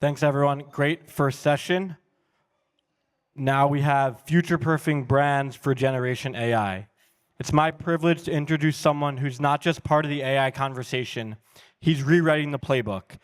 Thanks, everyone. Great first session. Now we have future-proofing brands for Generation AI. It's my privilege to introduce someone who's not just part of the AI conversation, he's rewriting the playbook.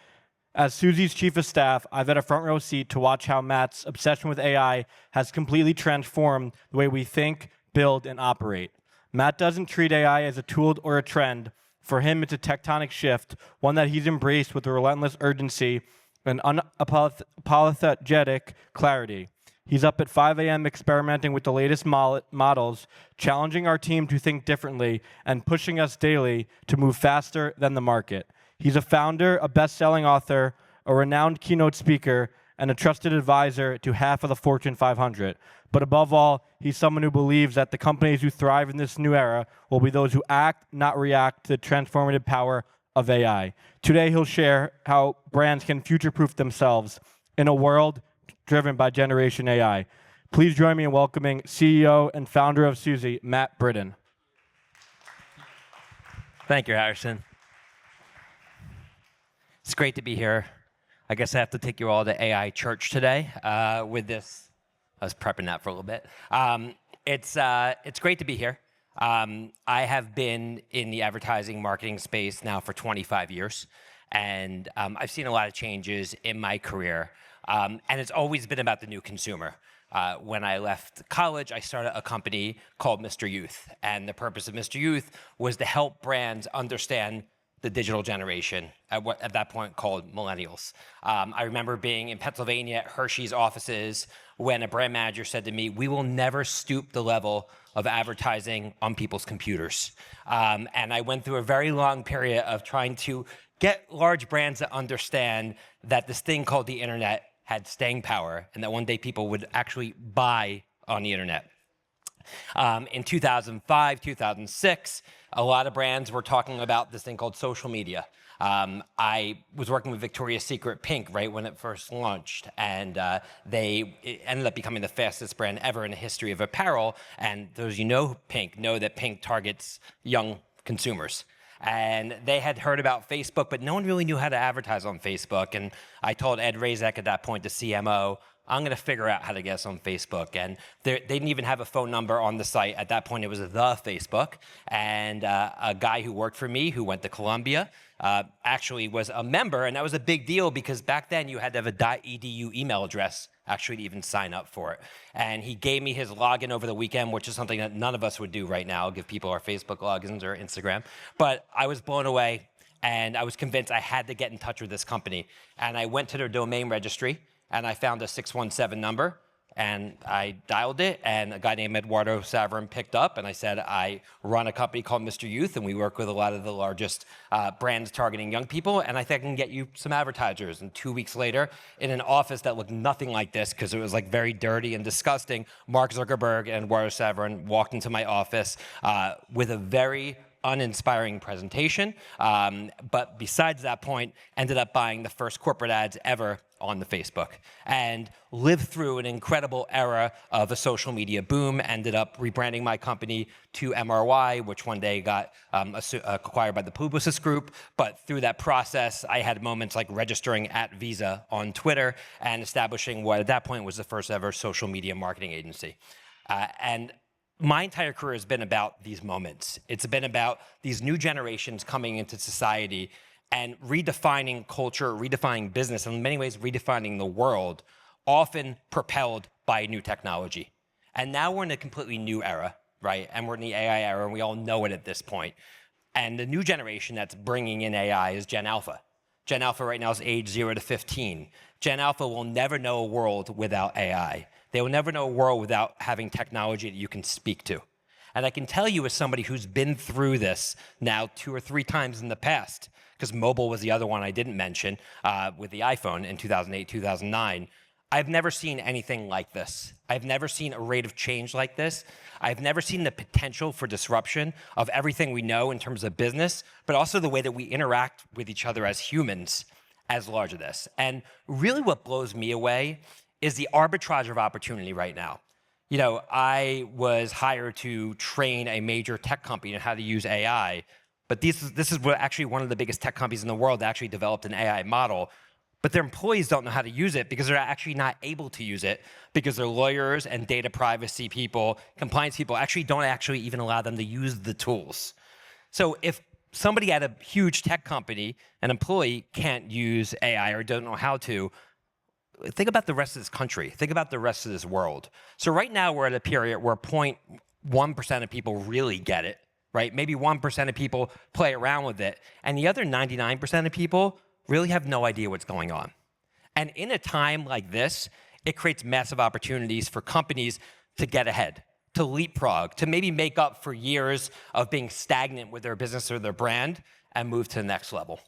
As Suzy's chief of staff, I've had a front row seat to watch how Matt's obsession with AI has completely transformed the way we think, build, and operate. Matt doesn't treat AI as a tool or a trend. For him, it's a tectonic shift, one that he's embraced with a relentless urgency and unapologetic clarity. He's up at 5 a.m. experimenting with the latest models, challenging our team to think differently, and pushing us daily to move faster than the market. He's a founder, a best-selling author, a renowned keynote speaker, and a trusted advisor to half of the Fortune 500. But above all, he's someone who believes that the companies who thrive in this new era will be those who act, not react to the transformative power of AI. Today, he'll share how brands can future-proof themselves in a world driven by Generation AI. Please join me in welcoming CEO and founder of Suzy, Matt Britton. Thank you, Harrison. It's great to be here. I guess I have to take you all to AI church today with this. I was prepping that for a little bit. It's great to be here. I have been in the advertising marketing space now for 25 years, and I've seen a lot of changes in my career, and it's always been about the new consumer. When I left college, I started a company called Mr. Youth, and the purpose of Mr. Youth was to help brands understand the digital generation, at that point called millennials. I remember being in Pennsylvania at Hershey's offices when a brand manager said to me, "We will never stoop the level of advertising on people's computers." And I went through a very long period of trying to get large brands to understand that this thing called the internet had staying power and that one day people would actually buy on the internet. In 2005, 2006, a lot of brands were talking about this thing called social media. I was working with Victoria's Secret Pink right when it first launched, and it ended up becoming the fastest brand ever in the history of apparel. And those Pink know that Pink targets young consumers. And they had heard about Facebook, but no one really knew how to advertise on Facebook. And I told Ed Razek at that point, the CMO, I'm going to figure out how to get us on Facebook. And they didn't even have a phone number on the site. At that point, it was the Facebook. And a guy who worked for me, who went to Columbia, actually was a member. And that was a big deal because back then you had to have a .edu email address actually to even sign up for it. And he gave me his login over the weekend, which is something that none of us would do right now, give people our Facebook logins or Instagram. But I was blown away, and I was convinced I had to get in touch with this company. And I went to their domain registry, and I found a 617 number, and I dialed it, and a guy named Eduardo Saverin picked up, and I said, I run a company called Mr. Youth, and we work with a lot of the largest brands targeting young people, and I think I can get you some advertisers. And 2 weeks later, in an office that looked nothing like this, because it was like very dirty and disgusting, Mark Zuckerberg and Eduardo Saverin walked into my office with a very uninspiring presentation, but besides that point, ended up buying the first corporate ads ever on the Facebook and lived through an incredible era of a social media boom, ended up rebranding my company to MRY, which one day got acquired by the Publicis Group. But through that process, I had moments like registering at Visa on Twitter and establishing what at that point was the first ever social media marketing agency. And my entire career has been about these moments. It's been about these new generations coming into society and redefining culture, redefining business, and in many ways redefining the world, often propelled by new technology. And now we're in a completely new era, right? And we're in the AI era, and we all know it at this point. And the new generation that's bringing in AI is Gen Alpha. Gen Alpha right now is age 0 to 15. Gen Alpha will never know a world without AI. They will never know a world without having technology that you can speak to. And I can tell you as somebody who's been through this now 2 or 3 times in the past, because mobile was the other one I didn't mention with the iPhone in 2008, 2009, I've never seen anything like this. I've never seen a rate of change like this. I've never seen the potential for disruption of everything we know in terms of business, but also the way that we interact with each other as humans as large as this. And really what blows me away is the arbitrage of opportunity right now. You know, I was hired to train a major tech company on how to use AI, but this is what actually one of the biggest tech companies in the world that actually developed an AI model. but their employees don't know how to use it because they're actually not able to use it because their lawyers and data privacy people, compliance people actually don't actually even allow them to use the tools. So if somebody at a huge tech company, an employee can't use AI or don't know how to, think about the rest of this country. Think about the rest of this world. So right now we're at a period where 0.1% of people really get it, right? Maybe 1% of people play around with it, and the other 99% of people really have no idea what's going on. And in a time like this, it creates massive opportunities for companies to get ahead, to leapfrog, to maybe make up for years of being stagnant with their business or their brand and move to the next level.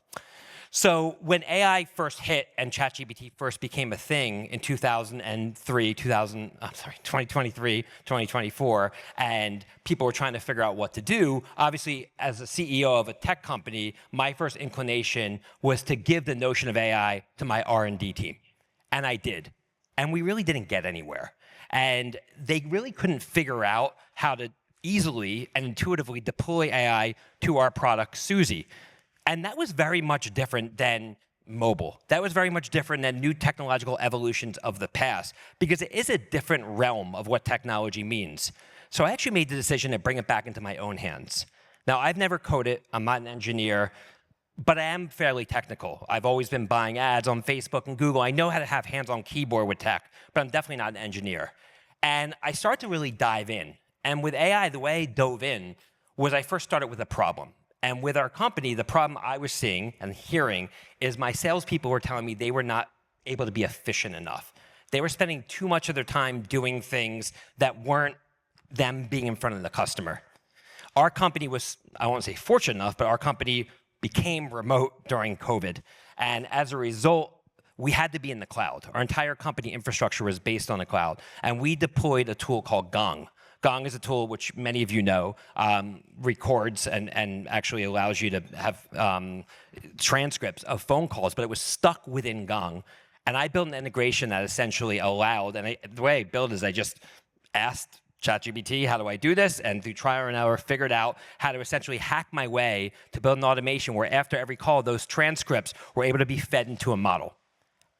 So when AI first hit and ChatGPT first became a thing in 2023, 2024, and people were trying to figure out what to do, obviously, as a CEO of a tech company, my first inclination was to give the notion of AI to my R&D team. And I did. And we really didn't get anywhere. And they really couldn't figure out how to easily and intuitively deploy AI to our product, Suzy. And that was very much different than mobile. That was very much different than new technological evolutions of the past, because it is a different realm of what technology means. So I actually made the decision to bring it back into my own hands. Now, I've never coded, I'm not an engineer, but I am fairly technical. I've always been buying ads on Facebook and Google. I know how to have hands-on keyboard with tech, but I'm definitely not an engineer. And I started to really dive in. And with AI, the way I dove in was I first started with a problem. And with our company, the problem I was seeing and hearing is my salespeople were telling me they were not able to be efficient enough. They were spending too much of their time doing things that weren't them being in front of the customer. Our company was, I won't say fortunate enough, but our company became remote during COVID. And as a result, we had to be in the cloud. Our entire company infrastructure was based on the cloud. And we deployed a tool called Gong. Gong is a tool which many of you know, records and actually allows you to have transcripts of phone calls, but it was stuck within Gong. And I built an integration that essentially allowed, and the way I built it is I just asked ChatGPT, how do I do this? And through trial and error, figured out how to essentially hack my way to build an automation where after every call, those transcripts were able to be fed into a model.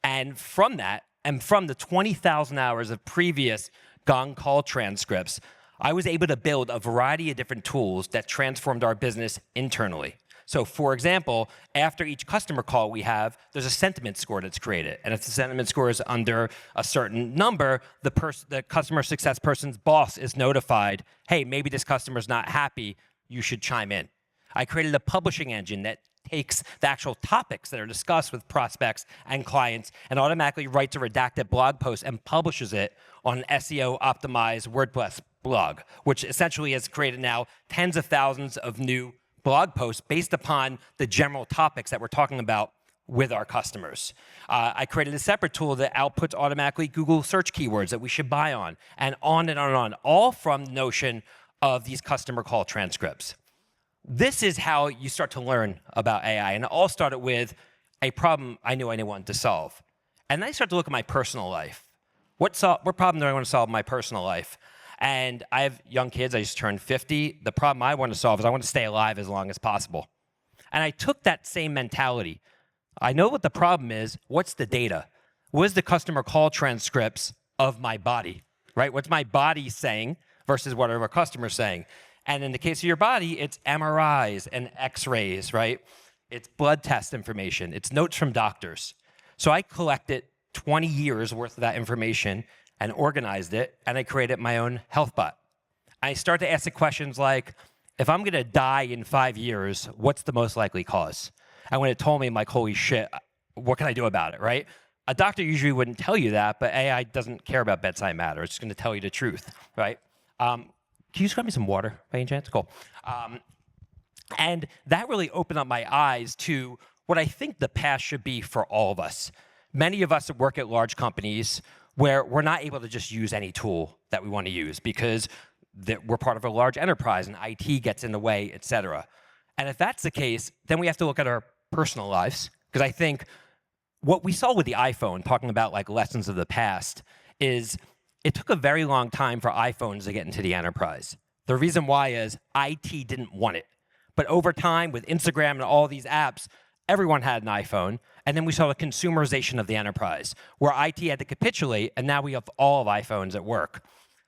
And from that, and from the 20,000 hours of previous Gong call transcripts, I was able to build a variety of different tools that transformed our business internally. So for example, after each customer call we have, there's a sentiment score that's created. And if the sentiment score is under a certain number, the customer success person's boss is notified, hey, maybe this customer's not happy, you should chime in. I created a publishing engine that takes the actual topics that are discussed with prospects and clients and automatically writes a redacted blog post and publishes it on an SEO-optimized WordPress blog, which essentially has created now tens of thousands of new blog posts based upon the general topics that we're talking about with our customers. I created a separate tool that outputs automatically Google search keywords that we should buy on and on and on and on, all from the notion of these customer call transcripts. This is how you start to learn about AI. And it all started with a problem I knew I wanted to solve. And then I started to look at my personal life. What problem do I want to solve in my personal life? And I have young kids. I just turned 50. The problem I want to solve is I want to stay alive as long as possible. And I took that same mentality. I know what the problem is. What's the data? What is the customer call transcripts of my body, right? What's my body saying versus what are our customers saying? And in the case of your body, it's MRIs and X-rays, right? It's blood test information. It's notes from doctors. So I collected 20 years worth of that information and organized it, and I created my own health bot. I started to ask the questions like, if I'm gonna die in 5 years, what's the most likely cause? And when it told me, I'm like, holy shit, what can I do about it, right? A doctor usually wouldn't tell you that, but AI doesn't care about bedside matter. It's gonna tell you the truth, right? Can you just grab me some water by any chance? Cool. And that really opened up my eyes to what I think the path should be for all of us. Many of us work at large companies where we're not able to just use any tool that we want to use because we're part of a large enterprise and IT gets in the way, et cetera. And if that's the case, then we have to look at our personal lives, because I think what we saw with the iPhone, talking about like lessons of the past, is it took a very long time for iPhones to get into the enterprise. The reason why is IT didn't want it. But over time, with Instagram and all these apps, everyone had an iPhone, and then we saw the consumerization of the enterprise, where IT had to capitulate, and now we have all of iPhones at work.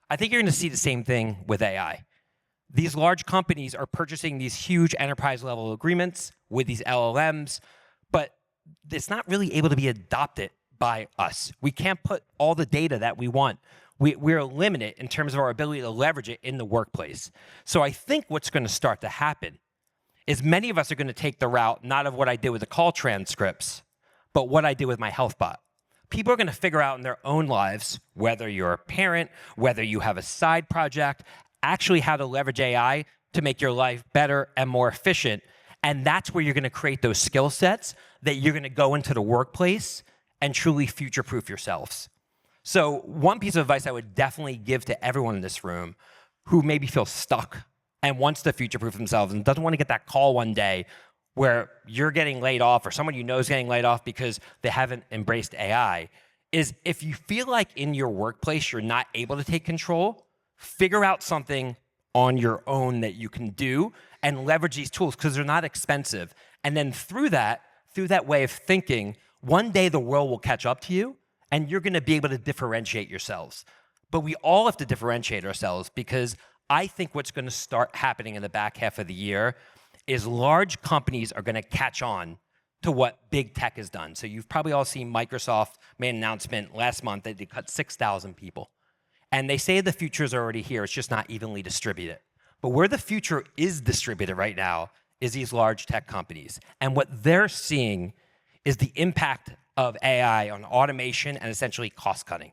I think you're going to see the same thing with AI. These large companies are purchasing these huge enterprise-level agreements with these LLMs, but it's not really able to be adopted by us. We can't put all the data that we want. We're limited in terms of our ability to leverage it in the workplace. So I think what's going to start to happen is many of us are going to take the route not of what I did with the call transcripts, but what I did with my health bot. People are going to figure out in their own lives, whether you're a parent, whether you have a side project, actually how to leverage AI to make your life better and more efficient. And that's where you're going to create those skill sets that you're going to go into the workplace and truly future-proof yourselves. So one piece of advice I would definitely give to everyone in this room who maybe feels stuck and wants to future-proof themselves and doesn't want to get that call one day where you're getting laid off or someone you know is getting laid off because they haven't embraced AI, is if you feel like in your workplace you're not able to take control, figure out something on your own that you can do and leverage these tools because they're not expensive. And then through that way of thinking, one day the world will catch up to you and you're going to be able to differentiate yourselves. But we all have to differentiate ourselves because I think what's going to start happening in the back half of the year is large companies are going to catch on to what big tech has done. So you've probably all seen Microsoft made an announcement last month that they cut 6,000 people. And they say the future is already here. It's just not evenly distributed. But where the future is distributed right now is these large tech companies. And what they're seeing is the impact of AI on automation and essentially cost cutting.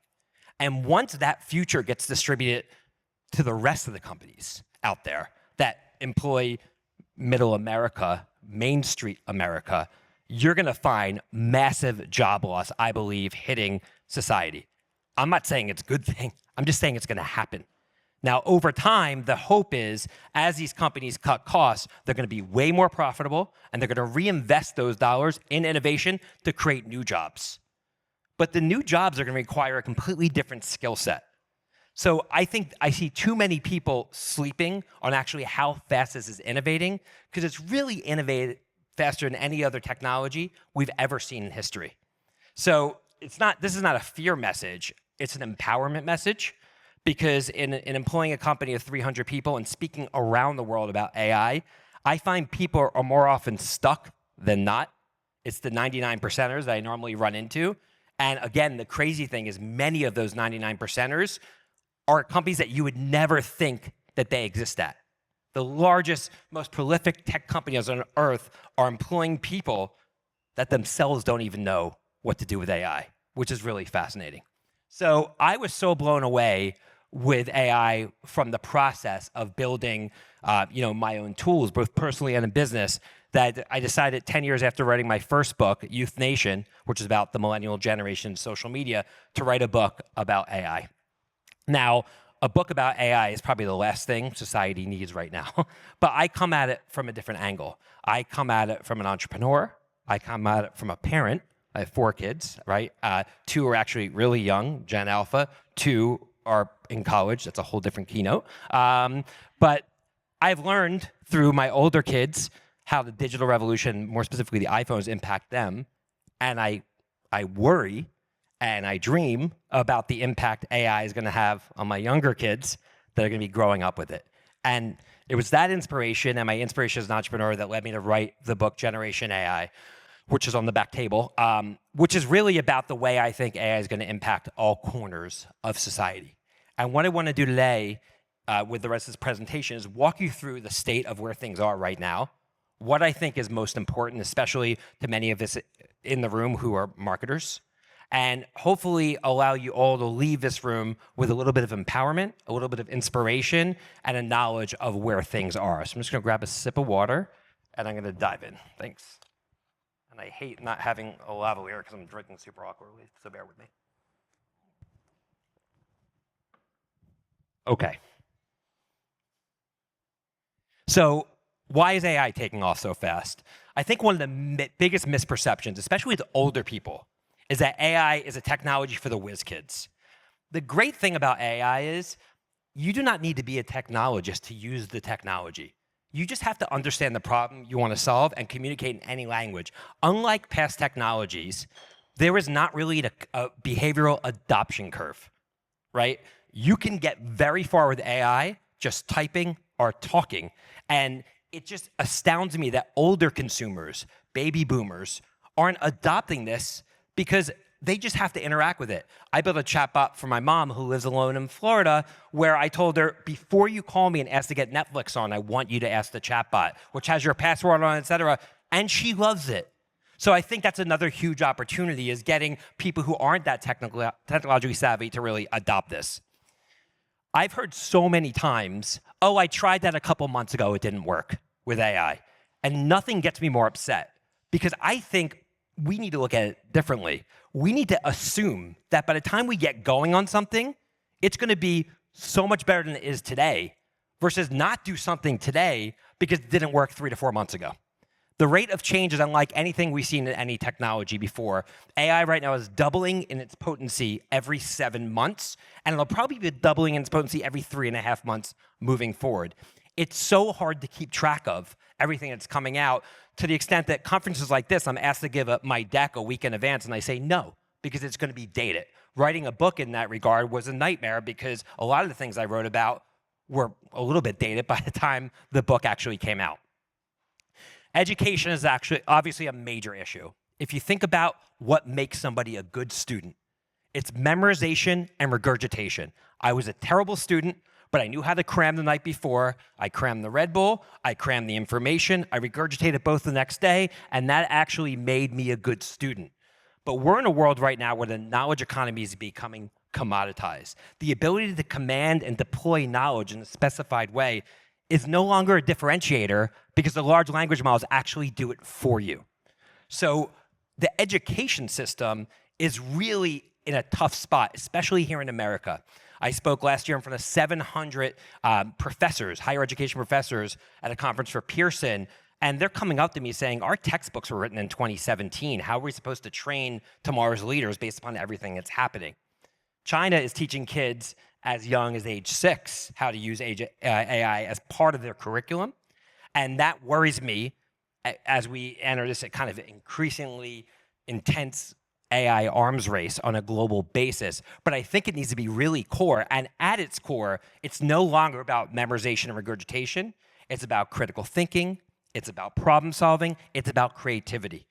And once that future gets distributed to the rest of the companies out there that employ middle America, Main Street America, you're going to find massive job loss, I believe, hitting society. I'm not saying it's a good thing. I'm just saying it's going to happen. Now, over time, the hope is as these companies cut costs, they're going to be way more profitable, and they're going to reinvest those dollars in innovation to create new jobs. But the new jobs are going to require a completely different skill set. So I think I see too many people sleeping on actually how fast this is innovating, because it's really innovated faster than any other technology we've ever seen in history. So this is not a fear message, it's an empowerment message. Because in employing a company of 300 people and speaking around the world about AI, I find people are more often stuck than not. It's the 99%ers that I normally run into. And again, the crazy thing is many of those 99%ers are companies that you would never think that they exist at. The largest, most prolific tech companies on earth are employing people that themselves don't even know what to do with AI, which is really fascinating. So I was so blown away with AI from the process of building, my own tools, both personally and in business, that I decided 10 years after writing my first book, Youth Nation, which is about the millennial generation, social media, to write a book about AI. Now, a book about AI is probably the last thing society needs right now, but I come at it from a different angle. I come at it from an entrepreneur. I come at it from a parent. I have 4 kids, right? 2 are actually really young, Gen Alpha. 2 are in college. That's a whole different keynote. But I've learned through my older kids how the digital revolution, more specifically the iPhones, impact them. And I worry and I dream about the impact AI is going to have on my younger kids that are going to be growing up with it. And it was that inspiration and my inspiration as an entrepreneur that led me to write the book Generation AI, which is on the back table, which is really about the way I think AI is going to impact all corners of society. And what I want to do today with the rest of this presentation is walk you through the state of where things are right now, what I think is most important, especially to many of us in the room who are marketers, and hopefully allow you all to leave this room with a little bit of empowerment, a little bit of inspiration, and a knowledge of where things are. So I'm just going to grab a sip of water, and I'm going to dive in. Thanks. And I hate not having a lavalier because I'm drinking super awkwardly, so bear with me. Okay. So why is AI taking off so fast? I think one of the biggest misperceptions, especially with older people, is that AI is a technology for the whiz kids. The great thing about AI is you do not need to be a technologist to use the technology. You just have to understand the problem you want to solve and communicate in any language. Unlike past technologies, there is not really a behavioral adoption curve, right? You can get very far with AI just typing or talking. And it just astounds me that older consumers, baby boomers, aren't adopting this because they just have to interact with it. I built a chatbot for my mom who lives alone in Florida where I told her, before you call me and ask to get Netflix on, I want you to ask the chatbot, which has your password on, et cetera. And she loves it. So I think that's another huge opportunity, is getting people who aren't that technologically savvy to really adopt this. I've heard so many times, oh, I tried that a couple months ago, it didn't work with AI. And nothing gets me more upset, because I think we need to look at it differently. We need to assume that by the time we get going on something, it's going to be so much better than it is today, versus not do something today because it didn't work 3 to 4 months ago. The rate of change is unlike anything we've seen in any technology before. AI right now is doubling in its potency every 7 months, and it'll probably be doubling in its potency every 3.5 months moving forward. It's so hard to keep track of everything that's coming out, to the extent that conferences like this, I'm asked to give my deck a week in advance, and I say no, because it's going to be dated. Writing a book in that regard was a nightmare, because a lot of the things I wrote about were a little bit dated by the time the book actually came out. Education is actually obviously a major issue. If you think about what makes somebody a good student, it's memorization and regurgitation. I was a terrible student, but I knew how to cram the night before. I crammed the Red Bull, I crammed the information, I regurgitated both the next day, and that actually made me a good student. But we're in a world right now where the knowledge economy is becoming commoditized. The ability to command and deploy knowledge in a specified way is no longer a differentiator, because the large language models actually do it for you. So the education system is really in a tough spot, especially here in America. I spoke last year in front of 700 professors, higher education professors, at a conference for Pearson, and they're coming up to me saying, our textbooks were written in 2017. How are we supposed to train tomorrow's leaders based upon everything that's happening? China is teaching kids as young as age 6 how to use AI as part of their curriculum. And that worries me as we enter this kind of increasingly intense AI arms race on a global basis. But I think it needs to be really core. And at its core, it's no longer about memorization and regurgitation. It's about critical thinking. It's about problem solving. It's about creativity.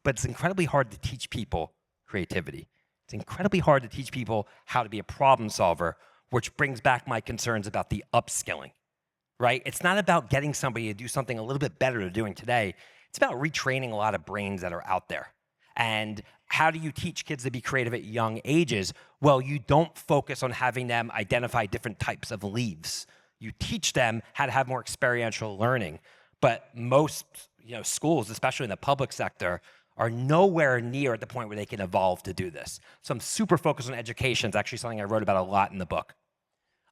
But it's incredibly hard to teach people creativity. It's incredibly hard to teach people how to be a problem solver, which brings back my concerns about the upskilling, right? It's not about getting somebody to do something a little bit better than they're doing today. It's about retraining a lot of brains that are out there. And how do you teach kids to be creative at young ages? Well, you don't focus on having them identify different types of leaves. You teach them how to have more experiential learning. But most schools, especially in the public sector, are nowhere near at the point where they can evolve to do this. So I'm super focused on education. It's actually something I wrote about a lot in the book.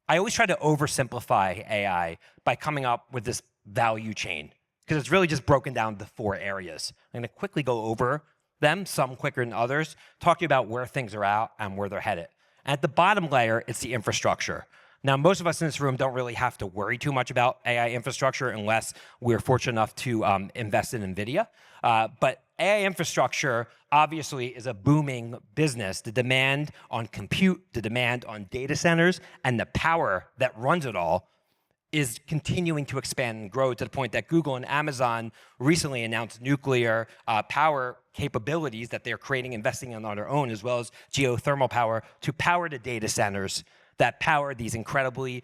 I always try to oversimplify AI by coming up with this value chain, because it's really just broken down to 4 areas. I'm going to quickly go over them, some quicker than others, talking about where things are at and where they're headed. And at the bottom layer, it's the infrastructure. Now, most of us in this room don't really have to worry too much about AI infrastructure unless we're fortunate enough to invest in NVIDIA. But AI infrastructure obviously is a booming business. The demand on compute, the demand on data centers, and the power that runs it all is continuing to expand and grow, to the point that Google and Amazon recently announced nuclear power capabilities that they're creating, investing in on their own, as well as geothermal power to power the data centers that power these incredibly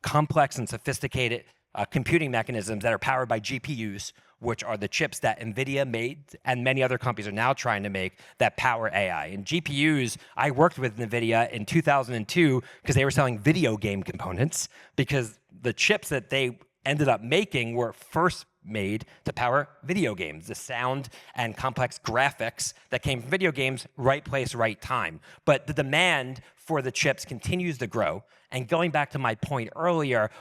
complex and sophisticated computing mechanisms that are powered by GPUs, which are the chips that NVIDIA made and many other companies are now trying to make that power AI. And GPUs, I worked with NVIDIA in 2002 because they were selling video game components, because the chips that they ended up making were first made to power video games. The sound and complex graphics that came from video games, right place, right time. But the demand for the chips continues to grow. And going back to my point earlier,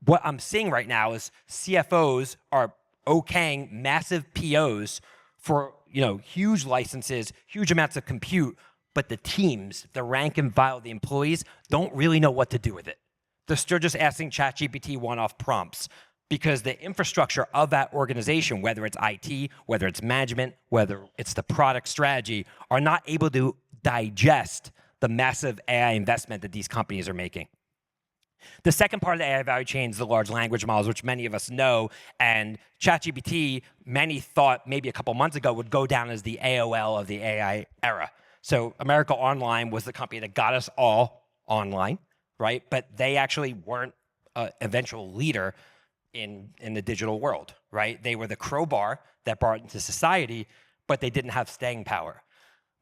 what I'm seeing right now is CFOs are okaying massive POs for huge licenses, huge amounts of compute, but the teams, the rank and file, the employees don't really know what to do with it. They're still just asking ChatGPT one-off prompts. because the infrastructure of that organization, whether it's IT, whether it's management, whether it's the product strategy, are not able to digest the massive AI investment that these companies are making. The second part of the AI value chain is the large language models, which many of us know. And ChatGPT, many thought maybe a couple months ago would go down as the AOL of the AI era. So America Online was the company that got us all online, right? But they actually weren't an eventual leader in the digital world, right? They were the crowbar that brought it into society, but they didn't have staying power.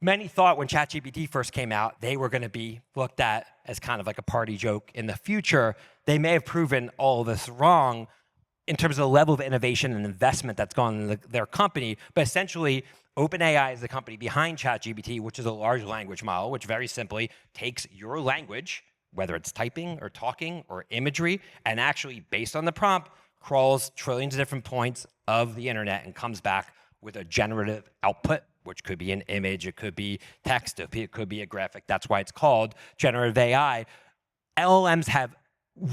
Many thought when ChatGPT first came out, they were going to be looked at as kind of like a party joke in the future. They may have proven all of this wrong in terms of the level of innovation and investment that's gone in their company. But essentially, OpenAI is the company behind ChatGPT, which is a large language model, which very simply takes your language, whether it's typing or talking or imagery, and actually, based on the prompt, crawls trillions of different points of the internet and comes back with a generative output, which could be an image, it could be text, it could be a graphic. That's why it's called generative AI. LLMs have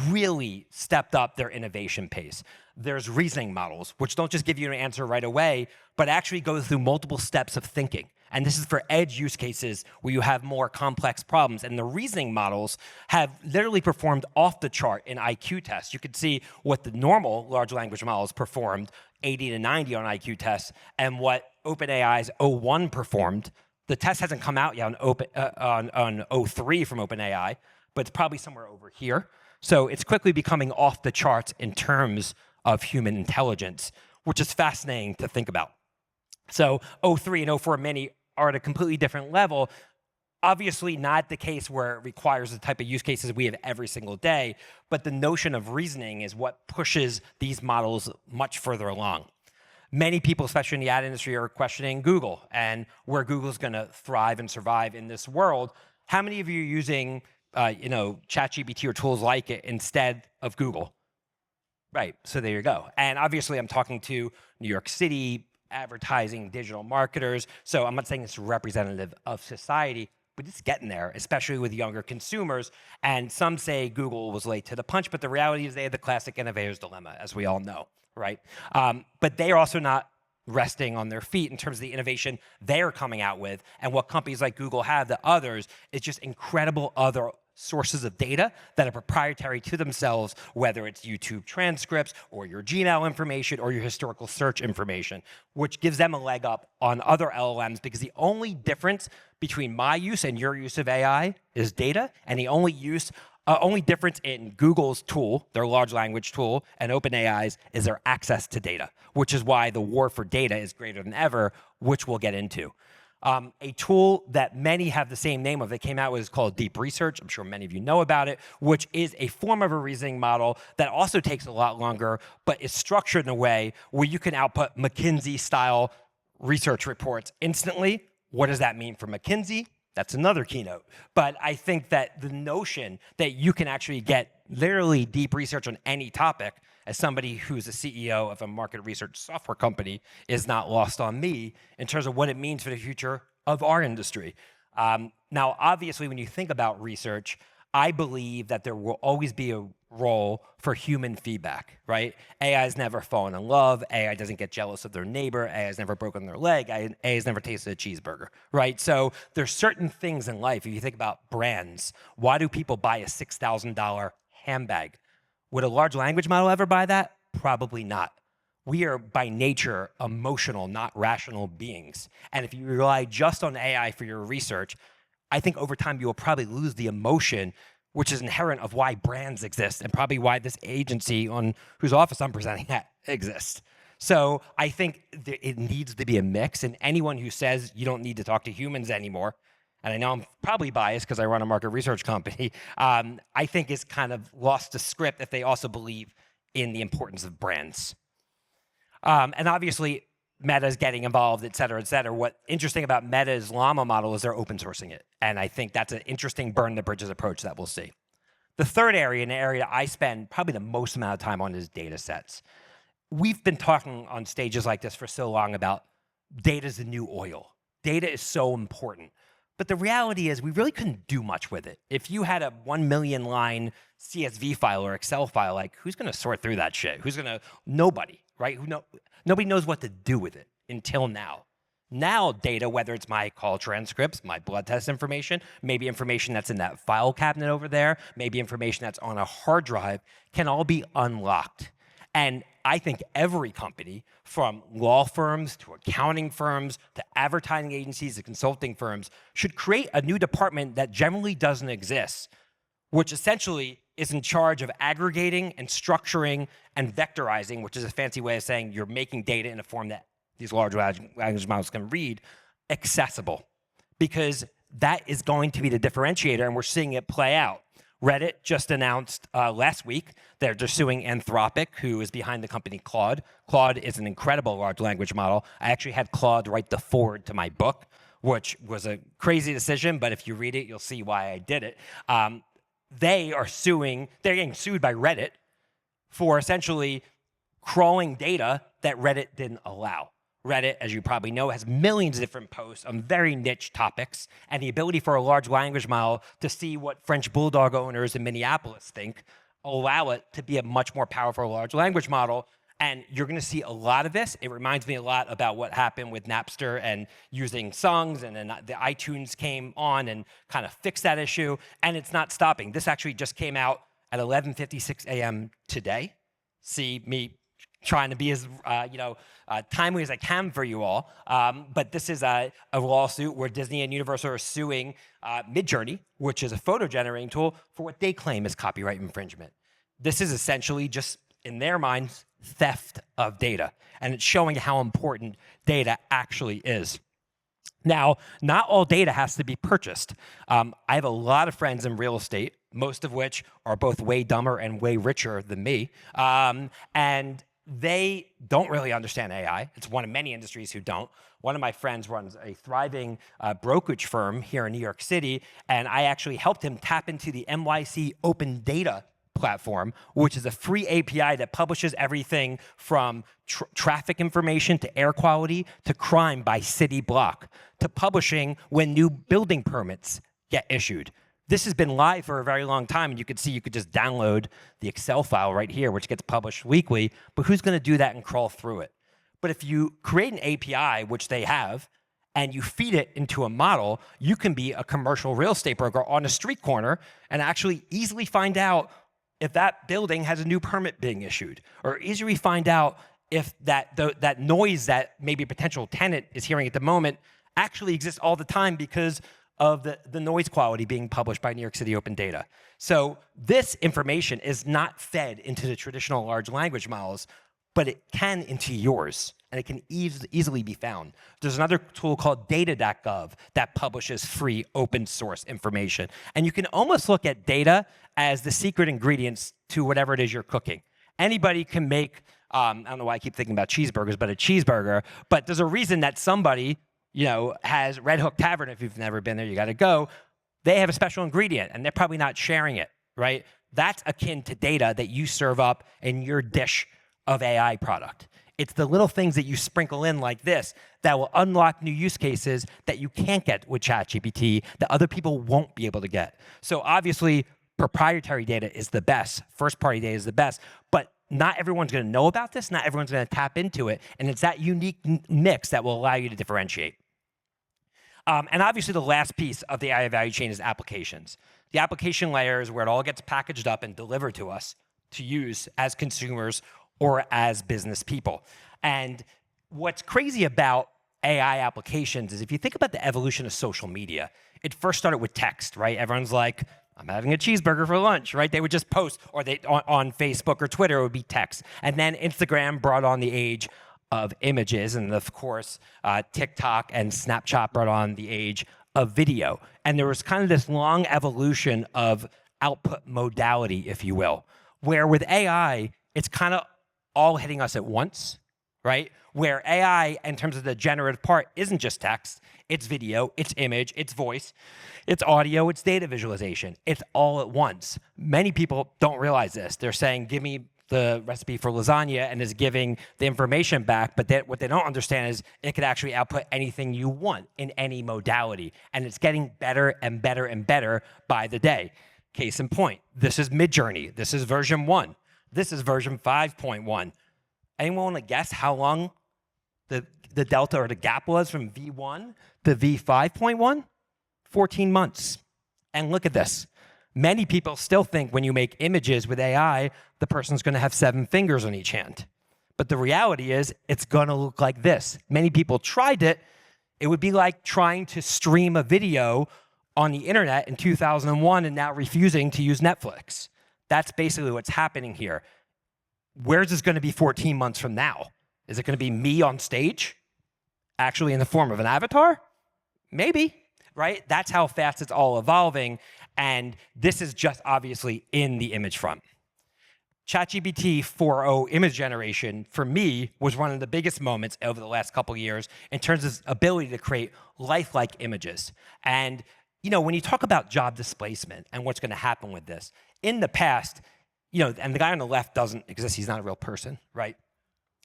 really stepped up their innovation pace. There's reasoning models, which don't just give you an answer right away, but actually go through multiple steps of thinking. And this is for edge use cases where you have more complex problems. And the reasoning models have literally performed off the chart in IQ tests. You can see what the normal large language models performed, 80 to 90 on IQ tests, and what OpenAI's O1 performed. The test hasn't come out yet on O3 from OpenAI, but it's probably somewhere over here. So it's quickly becoming off the charts in terms of human intelligence, which is fascinating to think about. So O3 and O4 mini are at a completely different level. Obviously not the case where it requires the type of use cases we have every single day, but the notion of reasoning is what pushes these models much further along. Many people, especially in the ad industry, are questioning Google and where Google's going to thrive and survive in this world. How many of you are using ChatGPT or tools like it instead of Google? Right, so there you go. And obviously I'm talking to New York City, advertising, digital marketers. So I'm not saying it's representative of society, but it's getting there, especially with younger consumers. And some say Google was late to the punch, but the reality is they had the classic innovator's dilemma, as we all know, right? But they are also not resting on their feet in terms of the innovation they're coming out with. And what companies like Google have that others is just incredible other sources of data that are proprietary to themselves, whether it's YouTube transcripts or your Gmail information or your historical search information, which gives them a leg up on other LLMs, because the only difference between my use and your use of AI is data, and the only difference in Google's tool, their large language tool, and OpenAI's is their access to data, which is why the war for data is greater than ever, which we'll get into. A tool that many have the same name of that came out was called Deep Research. I'm sure many of you know about it, which is a form of a reasoning model that also takes a lot longer, but is structured in a way where you can output McKinsey-style research reports instantly. What does that mean for McKinsey? That's another keynote. But I think that the notion that you can actually get literally deep research on any topic, as somebody who's a CEO of a market research software company, is not lost on me in terms of what it means for the future of our industry. Now, obviously, when you think about research, I believe that there will always be a role for human feedback, right? AI has never fallen in love. AI doesn't get jealous of their neighbor. AI has never broken their leg. AI has never tasted a cheeseburger, right? So there's certain things in life. If you think about brands, why do people buy a $6,000 handbag? Would a large language model ever buy that? Probably not. We are by nature emotional, not rational beings. And if you rely just on AI for your research, I think over time you will probably lose the emotion, which is inherent of why brands exist and probably why this agency on whose office I'm presenting at exists. So I think it needs to be a mix, and anyone who says you don't need to talk to humans anymore, and I know I'm probably biased because I run a market research company, I think is kind of lost the script if they also believe in the importance of brands. And obviously, Meta's getting involved, et cetera, et cetera. What's interesting about Meta's Llama model is they're open sourcing it. And I think that's an interesting burn the bridges approach that we'll see. The third area, and the area I spend probably the most amount of time on, is data sets. We've been talking on stages like this for so long about data's the new oil. Data is so important. But the reality is we really couldn't do much with it. If you had a 1 million line CSV file or Excel file, like who's going to sort through that shit? Nobody, right? Nobody knows what to do with it until now. Now data, whether it's my call transcripts, my blood test information, maybe information that's in that file cabinet over there, maybe information that's on a hard drive, can all be unlocked. And I think every company, from law firms to accounting firms to advertising agencies to consulting firms, should create a new department that generally doesn't exist, which essentially is in charge of aggregating and structuring and vectorizing, which is a fancy way of saying you're making data in a form that these large language models can read, accessible. Because that is going to be the differentiator, and we're seeing it play out. Reddit just announced last week they're suing Anthropic, who is behind the company Claude. Claude is an incredible large language model. I actually had Claude write the foreword to my book, which was a crazy decision, but if you read it, you'll see why I did it. They're getting sued by Reddit for essentially crawling data that Reddit didn't allow. Reddit, as you probably know, has millions of different posts on very niche topics, and the ability for a large language model to see what French bulldog owners in Minneapolis think allow it to be a much more powerful large language model. And you're going to see a lot of this. It reminds me a lot about what happened with Napster and using songs, and then the iTunes came on and kind of fixed that issue, and it's not stopping. This actually just came out at 11:56 a.m. today. See me trying to be as timely as I can for you all. But this is a lawsuit where Disney and Universal are suing Midjourney, which is a photo generating tool, for what they claim is copyright infringement. This is essentially just, in their minds, theft of data. And it's showing how important data actually is. Now, not all data has to be purchased. I have a lot of friends in real estate, most of which are both way dumber and way richer than me. And they don't really understand AI. It's one of many industries who don't. One of my friends runs a thriving brokerage firm here in New York City, and I actually helped him tap into the NYC Open Data platform, which is a free API that publishes everything from traffic information to air quality to crime by city block to publishing when new building permits get issued. This has been live for a very long time, and you could see you could just download the Excel file right here, which gets published weekly, but who's going to do that and crawl through it? But if you create an API, which they have, and you feed it into a model, you can be a commercial real estate broker on a street corner and actually easily find out if that building has a new permit being issued, or easily find out if that noise that maybe a potential tenant is hearing at the moment actually exists all the time because of the noise quality being published by New York City Open Data. So this information is not fed into the traditional large language models, but it can into yours, and it can easily be found. There's another tool called data.gov that publishes free open source information. And you can almost look at data as the secret ingredients to whatever it is you're cooking. Anybody can make, I don't know why I keep thinking about cheeseburgers, but a cheeseburger, but there's a reason that somebody has Red Hook Tavern. If you've never been there, you got to go. They have a special ingredient, and they're probably not sharing it, right? That's akin to data that you serve up in your dish of AI product. It's the little things that you sprinkle in like this that will unlock new use cases that you can't get with ChatGPT, that other people won't be able to get. So obviously, proprietary data is the best. First-party data is the best, but not everyone's going to know about this. Not everyone's going to tap into it, and it's that unique mix that will allow you to differentiate. And obviously, the last piece of the AI value chain is applications. The application layer is where it all gets packaged up and delivered to us to use as consumers or as business people. And what's crazy about AI applications is if you think about the evolution of social media, it first started with text, right? Everyone's like, I'm having a cheeseburger for lunch, right? They would just post, or on Facebook or Twitter, it would be text. And then Instagram brought on the age of images, and of course, TikTok and Snapchat brought on the age of video. And there was kind of this long evolution of output modality, if you will, where with AI, it's kind of all hitting us at once, right? Where AI, in terms of the generative part, isn't just text. It's video, it's image, it's voice, it's audio, it's data visualization. It's all at once. Many people don't realize this. They're saying, give me the recipe for lasagna and is giving the information back, but what they don't understand is it could actually output anything you want in any modality. And it's getting better and better and better by the day. Case in point, this is Midjourney. This is version 1. This is version 5.1. Anyone want to guess how long the delta or the gap was from V1 to V5.1? 14 months. And look at this. Many people still think when you make images with AI, the person's going to have 7 fingers on each hand. But the reality is it's going to look like this. Many people tried it. It would be like trying to stream a video on the internet in 2001 and now refusing to use Netflix. That's basically what's happening here. Where's this going to be 14 months from now? Is it going to be me on stage? Actually in the form of an avatar? Maybe, right? That's how fast it's all evolving. And this is just obviously in the image front. ChatGPT 4.0 image generation, for me, was one of the biggest moments over the last couple of years in terms of its ability to create lifelike images. And when you talk about job displacement and what's going to happen with this, in the past, and the guy on the left doesn't exist. He's not a real person, right?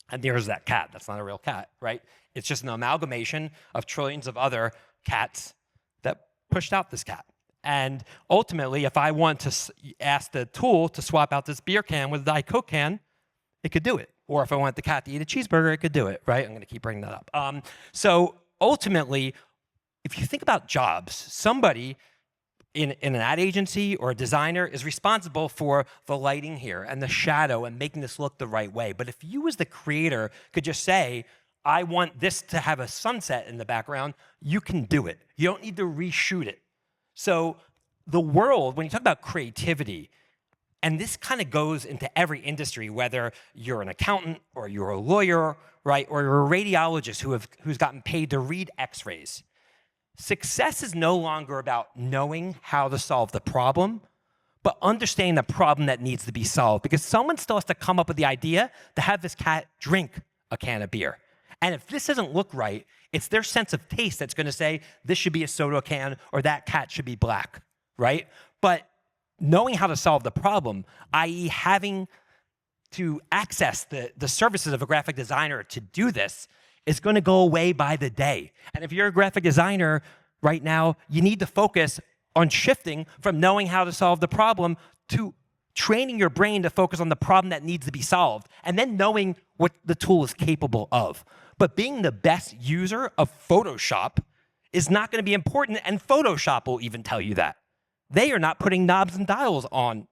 And there's that cat. That's not a real cat, right? It's just an amalgamation of trillions of other cats that pushed out this cat. And ultimately, if I want to ask the tool to swap out this beer can with a Diet Coke can, it could do it. Or if I want the cat to eat a cheeseburger, it could do it, right? I'm going to keep bringing that up. So ultimately, if you think about jobs, somebody in an ad agency or a designer is responsible for the lighting here and the shadow and making this look the right way. But if you as the creator could just say, I want this to have a sunset in the background, you can do it. You don't need to reshoot it. So the world, when you talk about creativity, and this kind of goes into every industry, whether you're an accountant or you're a lawyer, right, or you're a radiologist who's gotten paid to read x-rays. Success is no longer about knowing how to solve the problem, but understanding the problem that needs to be solved. Because someone still has to come up with the idea to have this cat drink a can of beer. And if this doesn't look right, it's their sense of taste that's going to say this should be a soda can or that cat should be black, right? But knowing how to solve the problem, i.e. having to access the services of a graphic designer to do this, is going to go away by the day. And if you're a graphic designer right now, you need to focus on shifting from knowing how to solve the problem to training your brain to focus on the problem that needs to be solved, and then knowing what the tool is capable of. But being the best user of Photoshop is not going to be important, and Photoshop will even tell you that. They are not putting knobs and dials on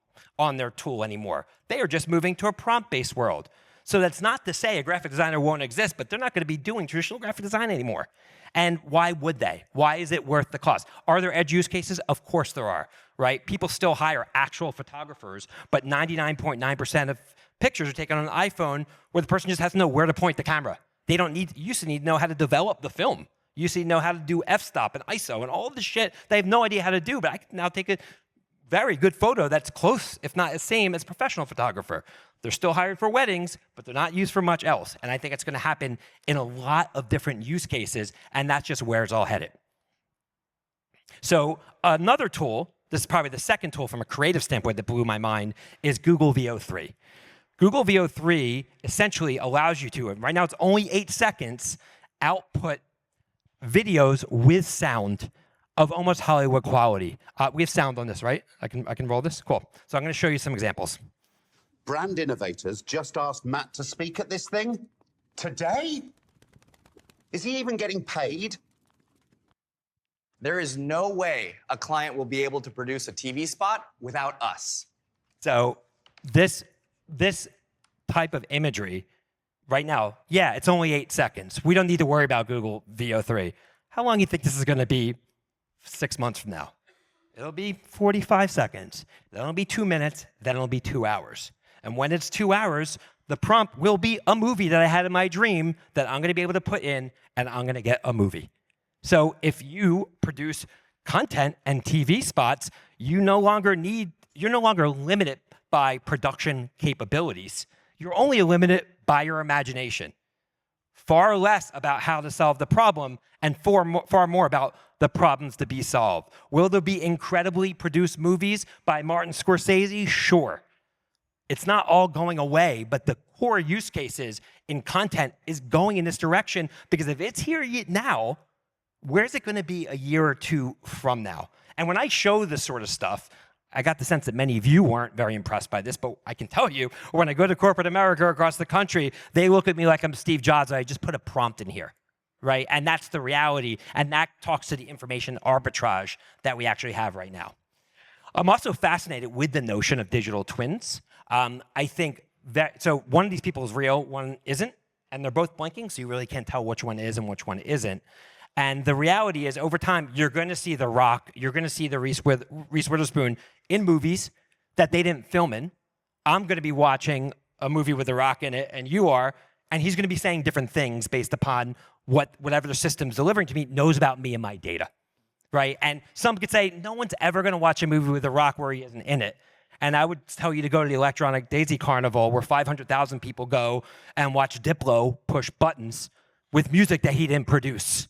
their tool anymore. They are just moving to a prompt-based world. So that's not to say a graphic designer won't exist, but they're not going to be doing traditional graphic design anymore. And why would they? Why is it worth the cost? Are there edge use cases? Of course there are, right? People still hire actual photographers, but 99.9% of pictures are taken on an iPhone where the person just has to know where to point the camera. They don't need, you used to need to know how to develop the film. You used to know how to do f-stop and ISO and all this shit they have no idea how to do, but I can now take a very good photo that's close, if not the same, as a professional photographer. They're still hired for weddings, but they're not used for much else. And I think it's going to happen in a lot of different use cases, and that's just where it's all headed. So another tool, this is probably the second tool from a creative standpoint that blew my mind, is Google VO3. Google VO3 essentially allows you to, and right now it's only 8 seconds, output videos with sound of almost Hollywood quality. We have sound on this, right? I can roll this? Cool. So I'm going to show you some examples. Brand Innovators just asked Matt to speak at this thing today? Is he even getting paid? There is no way a client will be able to produce a TV spot without us. So this type of imagery right now, yeah, it's only 8 seconds. We don't need to worry about Google VO3. How long do you think this is going to be 6 months from now? It'll be 45 seconds. Then it'll be 2 minutes. Then it'll be 2 hours. And when it's 2 hours, the prompt will be a movie that I had in my dream that I'm going to be able to put in, and I'm going to get a movie. So if you produce content and TV spots, you're no longer limited by production capabilities. You're only limited by your imagination. Far less about how to solve the problem and far more about the problems to be solved. Will there be incredibly produced movies by Martin Scorsese? Sure. It's not all going away, but the core use cases in content is going in this direction, because if it's here now, where's it going to be a year or two from now? And when I show this sort of stuff, I got the sense that many of you weren't very impressed by this, but I can tell you, when I go to corporate America across the country, they look at me like I'm Steve Jobs. I just put a prompt in here, right? And that's the reality, and that talks to the information arbitrage that we actually have right now. I'm also fascinated with the notion of digital twins. I think that, so one of these people is real, one isn't, and they're both blinking, so you really can't tell which one is and which one isn't. And the reality is, over time, you're going to see The Rock, you're going to see the Reese Witherspoon in movies that they didn't film in. I'm going to be watching a movie with The Rock in it, and you are, and he's going to be saying different things based upon whatever the system's delivering to me knows about me and my data, right? And some could say, no one's ever going to watch a movie with The Rock where he isn't in it. And I would tell you to go to the Electronic Daisy Carnival, where 500,000 people go and watch Diplo push buttons with music that he didn't produce,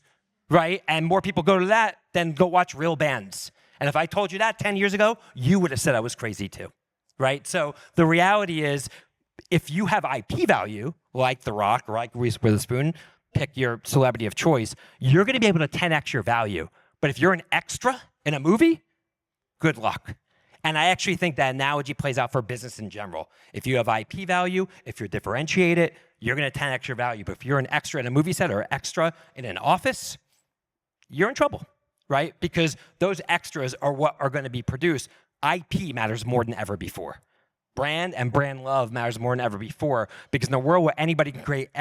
right? And more people go to that than go watch real bands. And if I told you that 10 years ago, you would have said I was crazy too, right? So the reality is, if you have IP value, like The Rock, or like Reese Witherspoon, pick your celebrity of choice, you're going to be able to 10x your value. But if you're an extra in a movie, good luck. And I actually think that analogy plays out for business in general. If you have IP value, if you're differentiated, you're going to 10x your value. But if you're an extra in a movie set or extra in an office, you're in trouble, right? Because those extras are what are going to be produced. IP matters more than ever before. Brand and brand love matters more than ever before, because in a world where anybody can create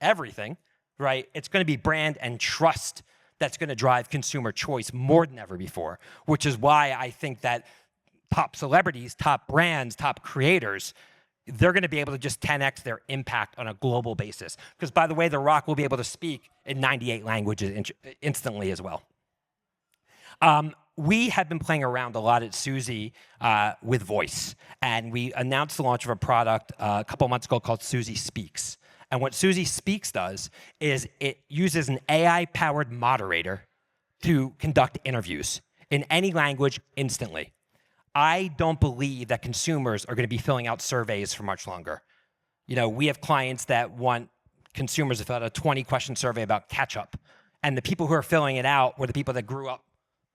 everything, right, it's going to be brand and trust that's going to drive consumer choice more than ever before, which is why I think that top celebrities, top brands, top creators, they're going to be able to just 10x their impact on a global basis. Because, by the way, The Rock will be able to speak in 98 languages instantly as well. We have been playing around a lot at Suzy with voice. And we announced the launch of a product a couple months ago called Suzy Speaks. And what Suzy Speaks does is it uses an AI-powered moderator to conduct interviews in any language instantly. I don't believe that consumers are going to be filling out surveys for much longer. You know, we have clients that want consumers to fill out a 20-question survey about ketchup, and the people who are filling it out were the people that grew up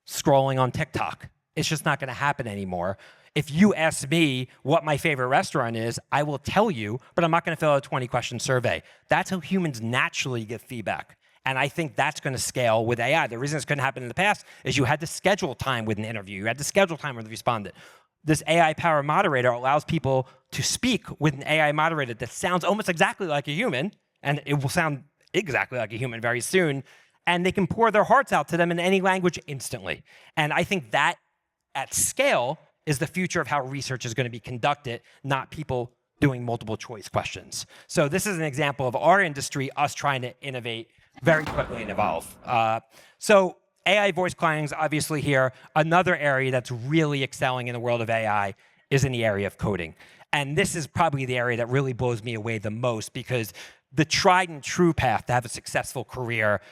scrolling on TikTok. It's just not going to happen anymore. If you ask me what my favorite restaurant is, I will tell you, but I'm not going to fill out a 20-question survey. That's how humans naturally give feedback. And I think that's going to scale with AI. The reason it's going to happen in the past is you had to schedule time with an interview. You had to schedule time with the respondent. This AI-powered moderator allows people to speak with an AI moderator that sounds almost exactly like a human, and it will sound exactly like a human very soon, and they can pour their hearts out to them in any language instantly. And I think that, at scale, is the future of how research is going to be conducted, not people doing multiple choice questions. So this is an example of our industry, us trying to innovate very quickly and evolve. So AI voice clients, obviously here. Another area that's really excelling in the world of AI is in the area of coding. And this is probably the area that really blows me away the most, because the tried and true path to have a successful career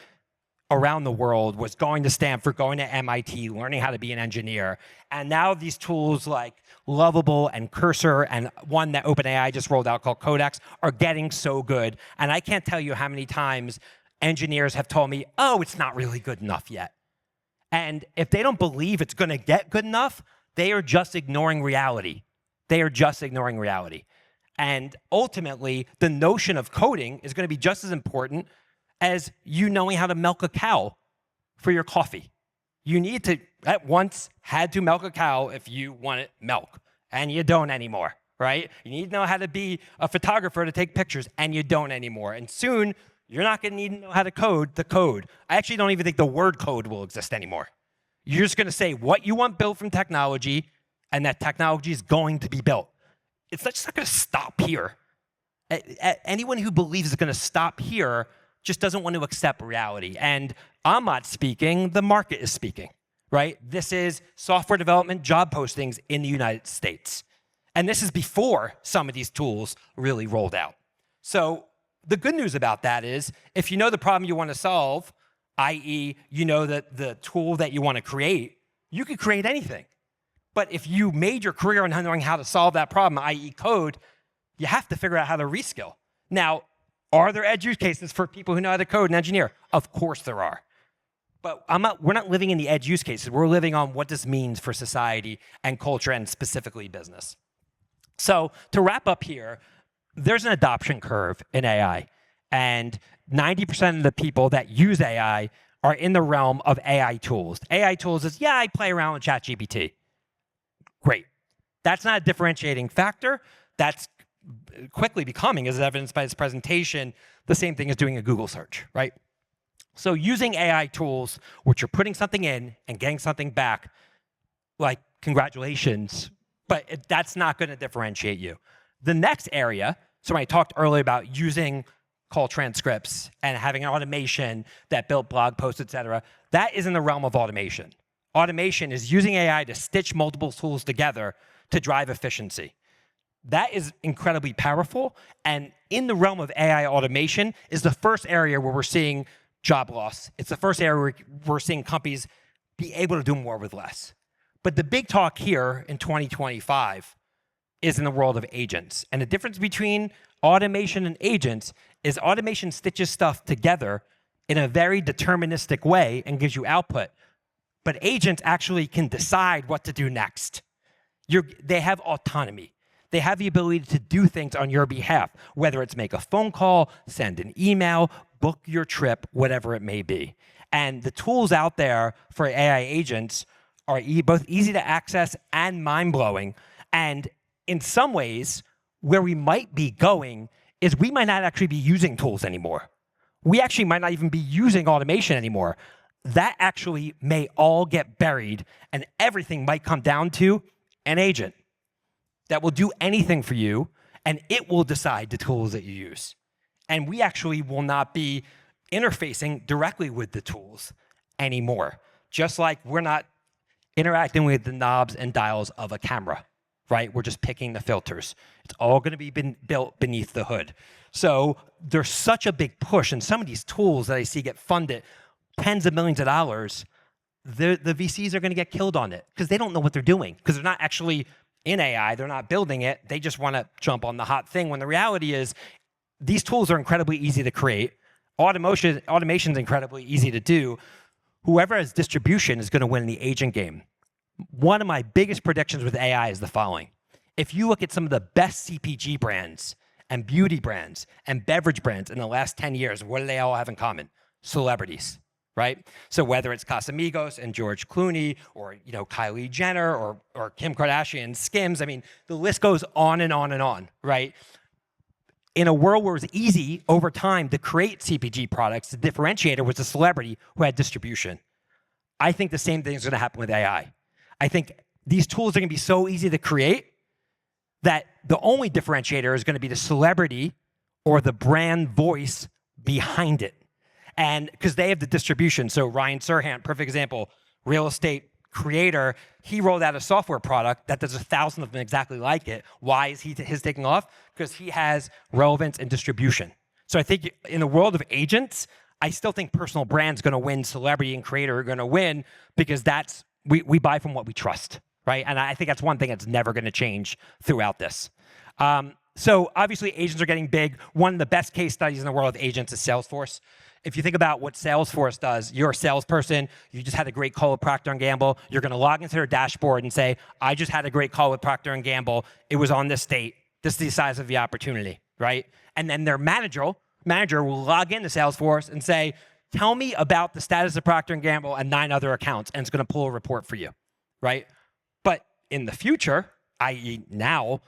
around the world was going to Stanford, going to MIT, learning how to be an engineer. And now these tools like Lovable and Cursor, and one that OpenAI just rolled out called Codex, are getting so good. And I can't tell you how many times engineers have told me, oh, it's not really good enough yet. And if they don't believe it's going to get good enough, they are just ignoring reality. They are just ignoring reality. And ultimately, the notion of coding is going to be just as important as you knowing how to milk a cow for your coffee. You need to, at once, had to milk a cow if you wanted milk, and you don't anymore, right? You need to know how to be a photographer to take pictures, and you don't anymore. And soon, you're not going to need to know how to code the code. I actually don't even think the word code will exist anymore. You're just going to say what you want built from technology, and that technology is going to be built. It's just not going to stop here. Anyone who believes it's going to stop here just doesn't want to accept reality. And I'm not speaking, the market is speaking, right? This is software development job postings in the United States. And this is before some of these tools really rolled out. So the good news about that is, if you know the problem you want to solve, i.e., you know that the tool that you want to create, you could create anything. But if you made your career on knowing how to solve that problem, i.e. code, you have to figure out how to reskill. Now, are there edge use cases for people who know how to code and engineer? Of course there are. But we're not living in the edge use cases. We're living on what this means for society and culture and specifically business. So to wrap up here, there's an adoption curve in AI. And 90% of the people that use AI are in the realm of AI tools. AI tools is, yeah, I play around with ChatGPT. Great. That's not a differentiating factor. That's quickly becoming, as evidenced by this presentation, the same thing as doing a Google search, right? So using AI tools, which you're putting something in and getting something back, like, congratulations, but that's not going to differentiate you. The next area, so when I talked earlier about using call transcripts and having an automation that built blog posts, et cetera, that is in the realm of automation. Automation is using AI to stitch multiple tools together to drive efficiency. That is incredibly powerful, and in the realm of AI automation is the first area where we're seeing job loss. It's the first area where we're seeing companies be able to do more with less. But the big talk here in 2025 is in the world of agents. And the difference between automation and agents is automation stitches stuff together in a very deterministic way and gives you output. But agents actually can decide what to do next. They have autonomy. They have the ability to do things on your behalf, whether it's make a phone call, send an email, book your trip, whatever it may be. And the tools out there for AI agents are both easy to access and mind-blowing. And in some ways, where we might be going is we might not actually be using tools anymore. We actually might not even be using automation anymore. That actually may all get buried, and everything might come down to an agent that will do anything for you, and it will decide the tools that you use. And we actually will not be interfacing directly with the tools anymore, just like we're not interacting with the knobs and dials of a camera, right? We're just picking the filters. It's all going to be built beneath the hood. So there's such a big push, and some of these tools that I see get funded tens of millions of dollars, the VCs are going to get killed on it because they don't know what they're doing, because they're not actually in AI, they're not building it, they just want to jump on the hot thing, when the reality is these tools are incredibly easy to create. Automation is incredibly easy to do. Whoever has distribution is going to win the agent game. One of my biggest predictions with AI is the following. If you look at some of the best CPG brands and beauty brands and beverage brands in the last 10 years, what do they all have in common? Celebrities, right? So whether it's Casamigos and George Clooney, or Kylie Jenner, or Kim Kardashian, Skims, I mean, the list goes on and on and on, right? In a world where it was easy over time to create CPG products, the differentiator was the celebrity who had distribution. I think the same thing is going to happen with AI. I think these tools are going to be so easy to create that the only differentiator is going to be the celebrity or the brand voice behind it. And because they have the distribution. So Ryan Serhant, perfect example, real estate creator, he rolled out a software product that does 1,000 of them exactly like it. Why is his taking off? Because he has relevance and distribution. So I think in the world of agents, I still think personal brand's going to win, celebrity and creator are going to win, because we buy from what we trust, right? And I think that's one thing that's never going to change throughout this. So obviously agents are getting big. One of the best case studies in the world of agents is Salesforce. If you think about what Salesforce does, you're a salesperson, you just had a great call with Procter & Gamble, you're going to log into their dashboard and say, I just had a great call with Procter & Gamble, it was on this date, this is the size of the opportunity, right? And then their manager will log into Salesforce and say, tell me about the status of Procter & Gamble and 9 other accounts, and it's going to pull a report for you, right? But in the future, i.e. now,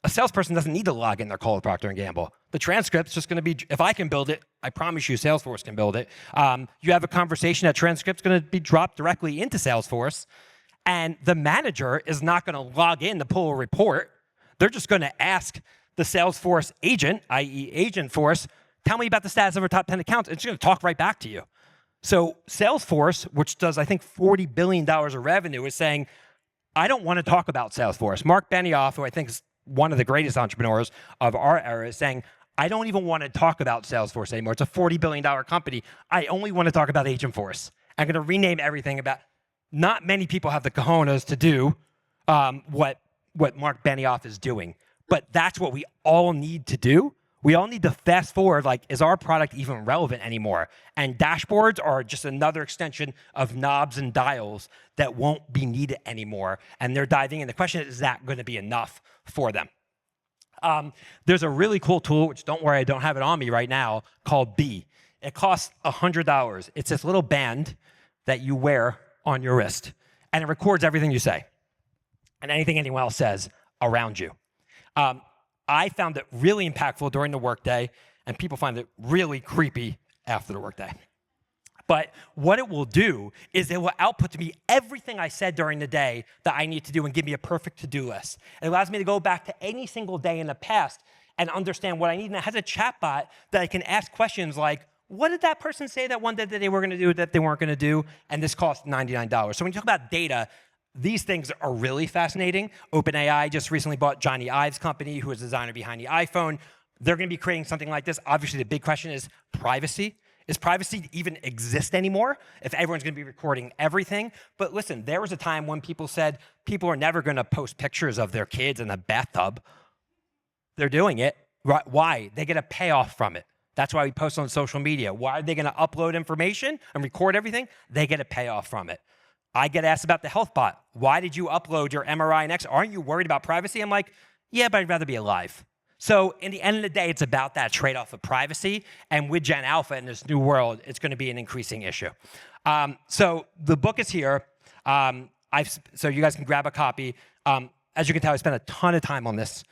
a salesperson doesn't need to log in their call with Procter & Gamble. The transcript's just going to be, if I can build it, I promise you Salesforce can build it. You have a conversation, that transcript's going to be dropped directly into Salesforce, and the manager is not going to log in to pull a report. They're just going to ask the Salesforce agent, i.e. Agentforce, tell me about the status of our top 10 accounts. It's going to talk right back to you. So Salesforce, which does, I think, $40 billion of revenue, is saying, I don't want to talk about Salesforce. Mark Benioff, who I think is one of the greatest entrepreneurs of our era, is saying, I don't even want to talk about Salesforce anymore. It's a $40 billion company. I only want to talk about Agentforce. I'm going to rename everything about. Not many people have the cojones to do what Mark Benioff is doing. But that's what we all need to do. We all need to fast forward, like, is our product even relevant anymore? And dashboards are just another extension of knobs and dials that won't be needed anymore. And they're diving in. The question is that going to be enough for them? There's a really cool tool, which don't worry, I don't have it on me right now, called B. It costs $100. It's this little band that you wear on your wrist, and it records everything you say and anything anyone else says around you. I found it really impactful during the workday, and people find it really creepy after the workday. But what it will do is it will output to me everything I said during the day that I need to do and give me a perfect to-do list. It allows me to go back to any single day in the past and understand what I need. And it has a chatbot that I can ask questions like, what did that person say that one day that they were going to do that they weren't going to do? And this cost $99. So when you talk about data, these things are really fascinating. OpenAI just recently bought Johnny Ive's company, who is the designer behind the iPhone. They're going to be creating something like this. Obviously, the big question is privacy. Is privacy even exist anymore if everyone's going to be recording everything? But listen, there was a time when people said people are never going to post pictures of their kids in a bathtub. They're doing it. Why? They get a payoff from it. That's why we post on social media. Why are they going to upload information and record everything? They get a payoff from it. I get asked about the health bot. Why did you upload your MRI and X? Aren't you worried about privacy? I'm like, yeah, but I'd rather be alive. So in the end of the day, it's about that trade-off of privacy. And with Gen Alpha in this new world, it's going to be an increasing issue. So the book is here. So you guys can grab a copy. As you can tell, I spent a ton of time on this.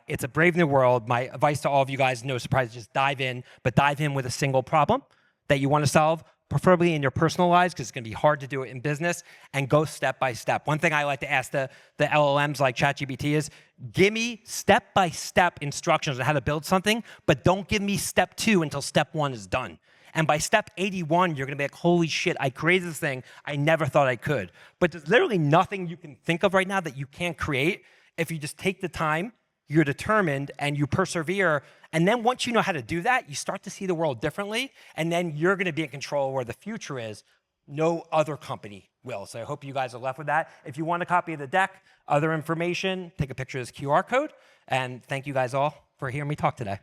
It's a brave new world. My advice to all of you guys, no surprise, just dive in, but dive in with a single problem that you want to solve, preferably in your personal lives, because it's going to be hard to do it in business, and go step by step. One thing I like to ask the LLMs like ChatGPT is, give me step-by-step instructions on how to build something, but don't give me step 2 until step 1 is done. And by step 81, you're going to be like, holy shit, I created this thing I never thought I could. But there's literally nothing you can think of right now that you can't create if you just take the time, you're determined, and you persevere. And then once you know how to do that, you start to see the world differently, and then you're going to be in control where the future is. No other company will. So I hope you guys are left with that. If you want a copy of the deck, other information, take a picture of this QR code. And thank you guys all for hearing me talk today.